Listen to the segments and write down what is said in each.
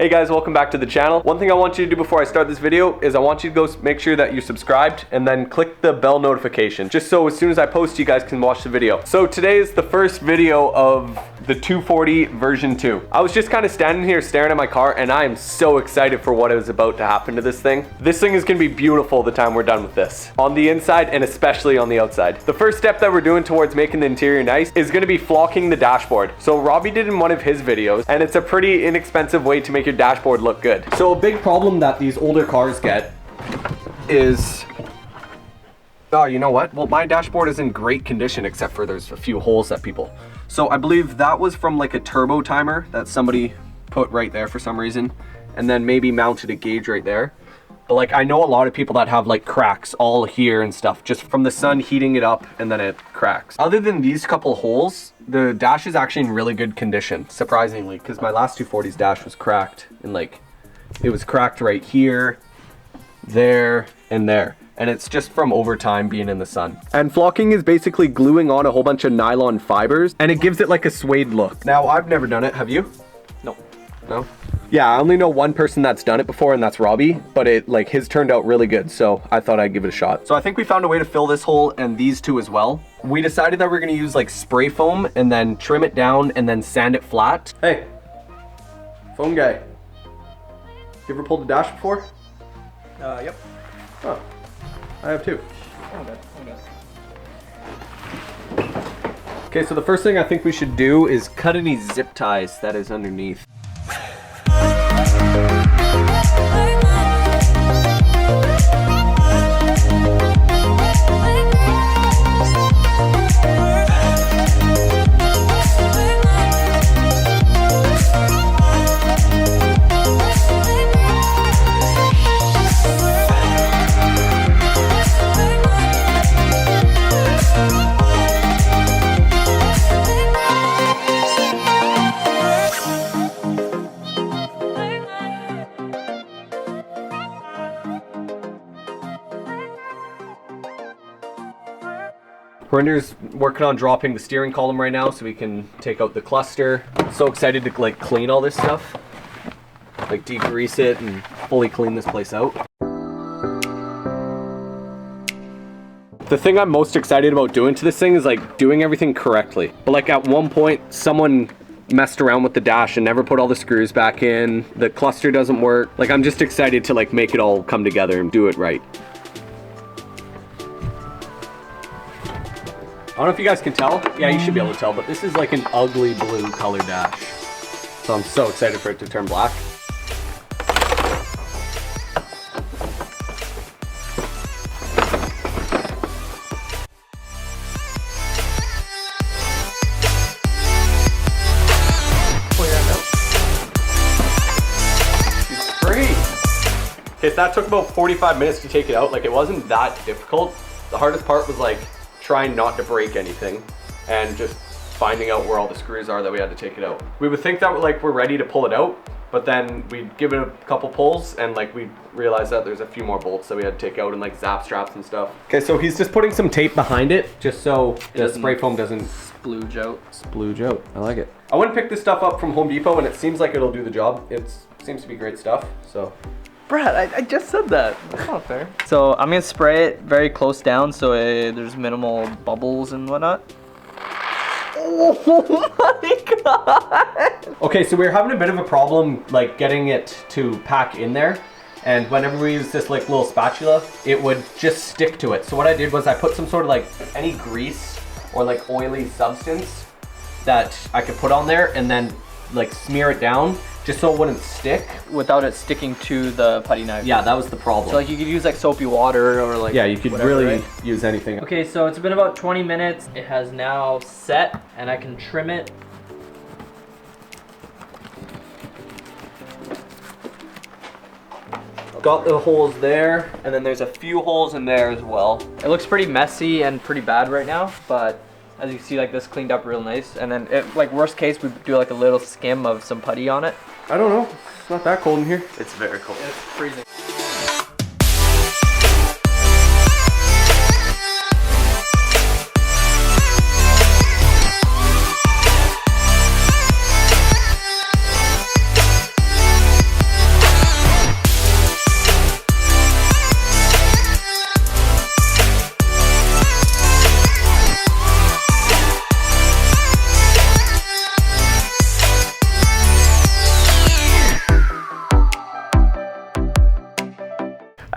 Hey guys, welcome back to the channel. One thing I want you to do before I start this video is I want you to go make sure that you're subscribed and then click the bell notification, just so as soon as I post you guys can watch the video. So today is the first video of the 240 version 2. I was just kind of standing here staring at my car and I am so excited for what is about to happen to this thing. This thing is gonna be beautiful the time we're done with this. On the inside and especially on the outside. The first step that we're doing towards making the interior nice is gonna be flocking the dashboard. So Robbie did in one of his videos and it's a pretty inexpensive way to make your dashboard look good. So a big problem that these older cars get is, oh, you know what? Well, my dashboard is in great condition except for there's a few holes that people. So I believe that was from like a turbo timer that somebody put right there for some reason, and then maybe mounted a gauge right there. But like I know a lot of people that have like cracks all here and stuff just from the sun heating it up and then it cracks. Other than these couple holes, the dash is actually in really good condition, surprisingly, because my last 240's dash was cracked and like it was cracked right here, there, and there. And it's just from over time being in the sun. And flocking is basically gluing on a whole bunch of nylon fibers and it gives it like a suede look. Now, I've never done it. Have you? No. No? Yeah, I only know one person that's done it before and that's Robbie, but his turned out really good, so I thought I'd give it a shot. So I think we found a way to fill this hole and these two as well. We decided that we're gonna use like spray foam and then trim it down and then sand it flat. Hey, foam guy. You ever pulled a dash before? Yep. Oh, I have too. Okay, so the first thing I think we should do is cut any zip ties that is underneath. Brender's working on dropping the steering column right now so we can take out the cluster. I'm so excited to like clean all this stuff. Like degrease it and fully clean this place out. The thing I'm most excited about doing to this thing is like doing everything correctly. But like at one point someone messed around with the dash and never put all the screws back in. The cluster doesn't work. Like I'm just excited to like make it all come together and do it right. I don't know if you guys can tell. Yeah, you should be able to tell, but this is like an ugly blue color dash. So I'm so excited for it to turn black. Oh yeah, no. It's free. Okay, so that took about 45 minutes to take it out. Like it wasn't that difficult. The hardest part was like trying not to break anything and just finding out where all the screws are that we had to take it out. We would think that we're ready to pull it out, but then we'd give it a couple pulls and like we realized that there's a few more bolts that we had to take out and like zap straps and stuff. Okay, so he's just putting some tape behind it just so the spray foam doesn't splooge out. Splooge out, I like it. I went and picked this stuff up from Home Depot and it seems like it'll do the job. It seems to be great stuff, so. Brad, I just said that. That's not fair. So I'm gonna spray it very close down so there's minimal bubbles and whatnot. Oh my god! Okay, so we're having a bit of a problem like getting it to pack in there. And whenever we use this like little spatula, it would just stick to it. So what I did was I put some sort of like any grease or like oily substance that I could put on there and then like smear it down just so it wouldn't stick. Without it sticking to the putty knife. Yeah, that was the problem. So like you could use like soapy water or like, yeah, you could whatever, really right? use anything. Okay, so it's been about 20 minutes. It has now set and I can trim it. Got the holes there, and then there's a few holes in there as well. It looks pretty messy and pretty bad right now, but as you can see, like this cleaned up real nice. And then like worst case, we do like a little skim of some putty on it. I don't know, it's not that cold in here. It's very cold. It's freezing.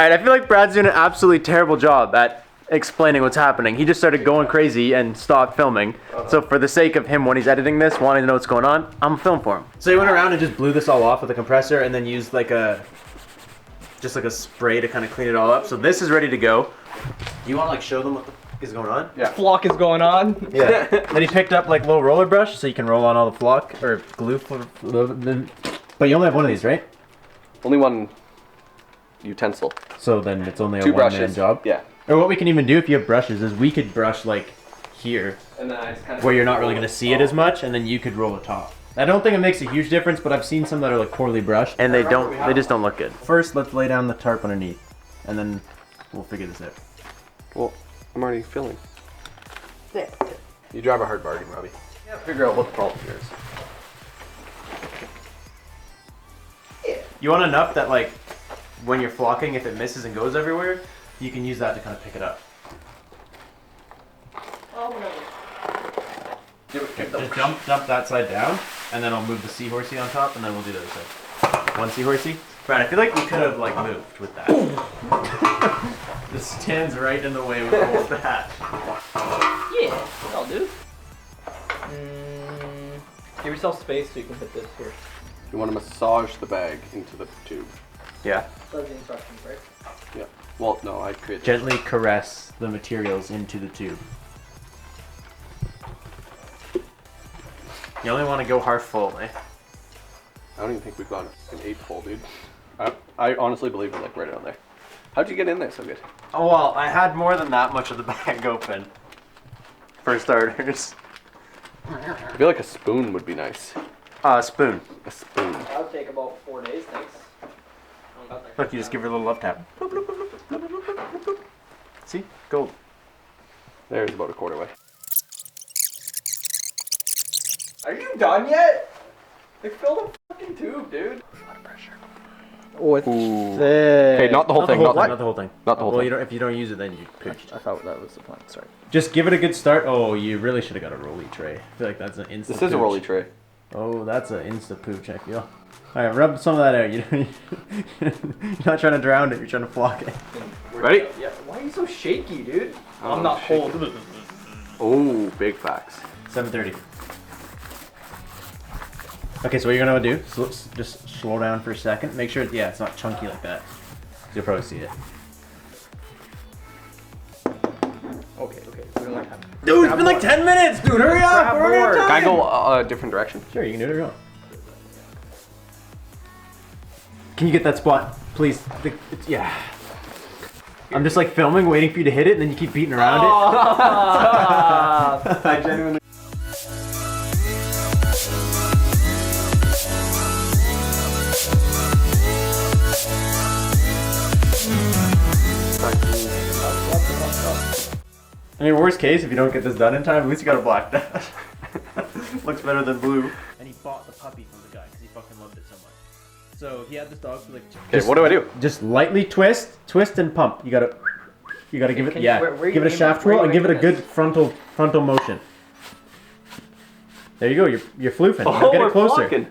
Alright, I feel like Brad's doing an absolutely terrible job at explaining what's happening. He just started going crazy and stopped filming. So for the sake of him when he's editing this, wanting to know what's going on, I'm gonna film for him. So he went around and just blew this all off with a compressor and then used like a spray to kind of clean it all up. So this is ready to go. You want to like show them what the f is going on? Yeah. Flock is going on. Yeah. Then he picked up like a little roller brush so you can roll on all the flock or glue. But you only have one of these, right? Only one utensil. So then it's only a 2 one-man brushes. job. Yeah. Or what we can even do if you have brushes is we could brush like here, And then I just kind of where you're not really gonna see it as much, and then you could roll the top. I don't think it makes a huge difference, but I've seen some that are like poorly brushed, and they just don't look good. First, let's lay down the tarp underneath, and then we'll figure this out. Well, I'm already filling. Yeah. You drive a hard bargain, Robbie. Yeah. Figure out what the problem here is. You want enough that like when you're flocking, if it misses and goes everywhere, you can use that to kind of pick it up. Just dump that side down, and then I'll move the seahorsey on top, and then we'll do the other side. One seahorsey. Brad, I feel like we could have like moved with that. This stands right in the way we roll that. Yeah, that'll do. Give yourself space so you can hit this here. You want to massage the bag into the tube. Yeah. That's the instructions, right? Yeah. Well, no, I create. Gently caress the materials into the tube. You only want to go half full, eh? I don't even think we've gone an 8 full, dude. I honestly believe we're like right around there. How'd you get in there so good? Oh well, I had more than that much of the bag open. For starters. I feel like a spoon would be nice. Spoon. A spoon. That would take about 4 days, thanks. Look, you just give her a little love tap. See? Gold. There's about a quarter way. Are you done yet? They filled a fucking tube, dude. A lot of pressure. Oh, it's Okay, not the whole thing. Not the whole thing. Not the whole well, thing. if you don't use it, then you pooched. I thought that was the plan. Sorry. Just give it a good start. Oh, you really should have got a rolly tray. I feel like that's an instant. This is a rolly tray. Oh, that's an insta pooch, I feel. Alright, rub some of that out. You're not trying to drown it, you're trying to flock it. Ready? Yeah. Why are you so shaky, dude? Oh, I'm not shaky. cold. Oh, big facts. 7:30. Okay, so what you're gonna do, just slow down for a second. Make sure, yeah, it's not chunky like that. You'll probably see it. Okay. We don't have. Dude, it's been like 10 minutes! Dude, hurry up! We're running out of Can I time! go a different direction? Sure, you can do it if you want. Can you get that spot, please? Yeah. I'm just like filming, waiting for you to hit it, and then you keep beating around it. I genuinely. I mean, worst case, if you don't get this done in time, at least you got a black dot. Looks better than blue. And he bought the puppy from the guy because he fucking loved it so much. So he had this dog for like. Okay, what do I do? Just lightly twist and pump. You gotta give it, where give it a shaft roll and give it a good frontal motion. There you go. You're floofing. Now get it closer. Flocking.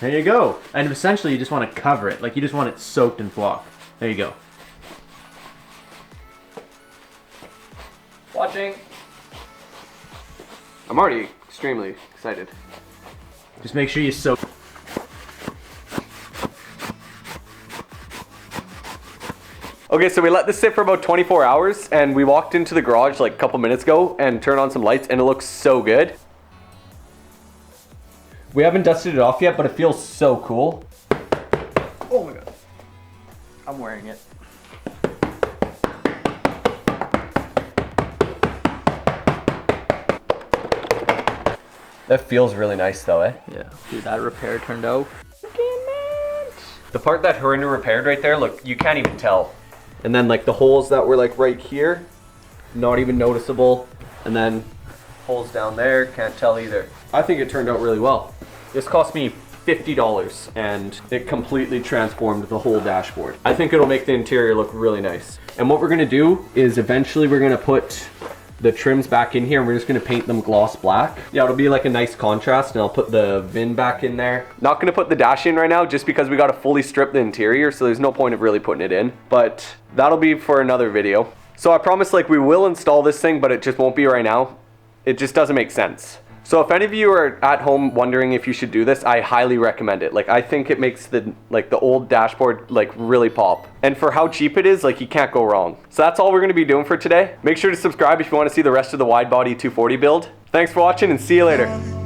There you go. And essentially, you just want to cover it. Like you just want it soaked in flock. There you go. Watching. I'm already extremely excited. Just make sure you soak. Okay, so we let this sit for about 24 hours, and we walked into the garage like a couple minutes ago and turned on some lights, and it looks so good. We haven't dusted it off yet, but it feels so cool. Oh my god. I'm wearing it. That feels really nice though, eh? Yeah. Dude, that repair turned out. The part that Harinder repaired right there, look, you can't even tell. And then like the holes that were like right here, not even noticeable. And then holes down there, can't tell either. I think it turned out really well. This cost me $50 and it completely transformed the whole dashboard. I think it'll make the interior look really nice. And what we're gonna do is eventually we're gonna put the trims back in here and we're just gonna paint them gloss black. Yeah, it'll be like a nice contrast, and I'll put the VIN back in there. Not gonna put the dash in right now just because we gotta fully strip the interior, so there's no point of really putting it in, but that'll be for another video. So I promise, like, we will install this thing, but it just won't be right now. It just doesn't make sense. So if any of you are at home wondering if you should do this, I highly recommend it. Like, I think it makes the old dashboard like really pop. And for how cheap it is, like, you can't go wrong. So that's all we're gonna be doing for today. Make sure to subscribe if you want to see the rest of the wide body 240 build. Thanks for watching and see you later.